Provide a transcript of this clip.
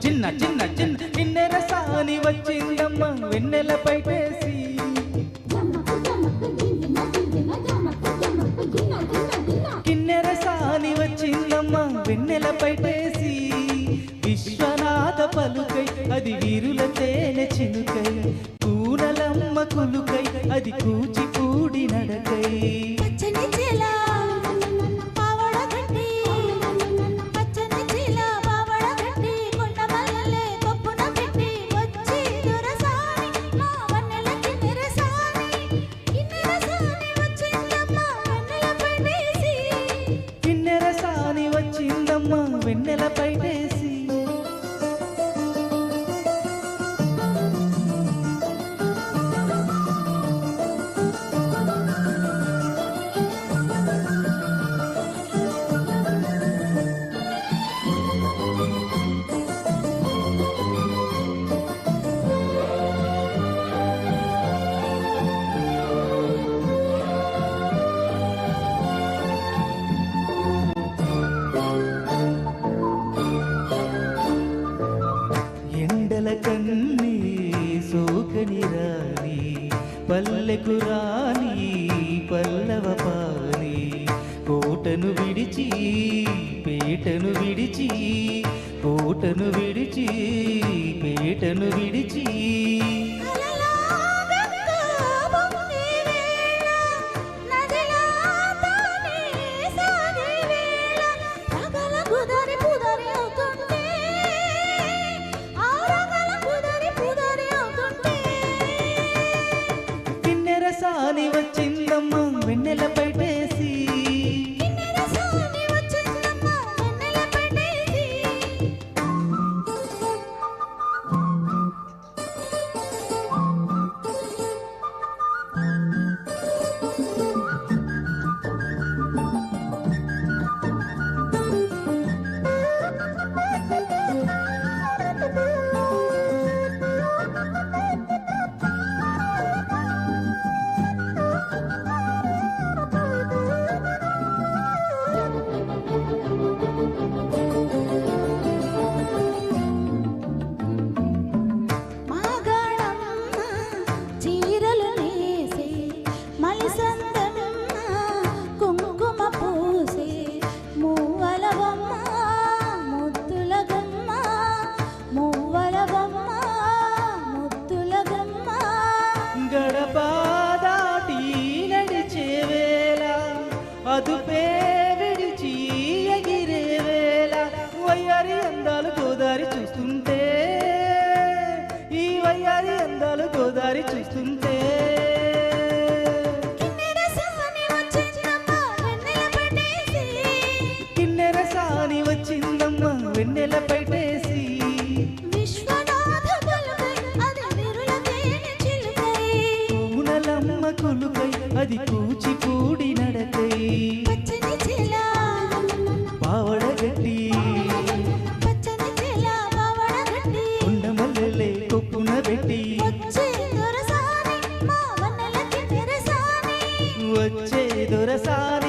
చిన్న చిన్న చిన్న కిన్నెర సాని వచ్చిందమ్మ వెన్నెల పైటేసి కిన్నెర సాని వచ్చిందమ్మ వెన్నెల పైటేసి విశ్వనాథ పలుకై అది వీరుల తేనె చినుకై కూనలమ్మ కులుకై అది కూచిపూడి నడకై వెన్నెల పైటేసి కన్నీ సోకని రాని పల్లెకు రాని పల్లవ పాని కోటను విడిచి పేటను విడిచి కోటను విడిచి పేటను విడిచి సాని వచ్చిందమ్మ వెన్నెల పైటేసి గడపాదాటి నడిచే వేళ అదుపే విడిచి ఎగిరే వేళ వయ్యారి అందాలు గోదారి చూస్తుంటే ఈ వయ్యారి అందాలు గోదారి చూస్తుంటే కిన్నెర సాని వచ్చిందమ్మ వెన్నెల పైటేసి కులుకై అది కూచిపూడి నడకై పావడగట్టి కొండమల్లెలే కొప్పున పెట్టి వచ్చే దొరసాని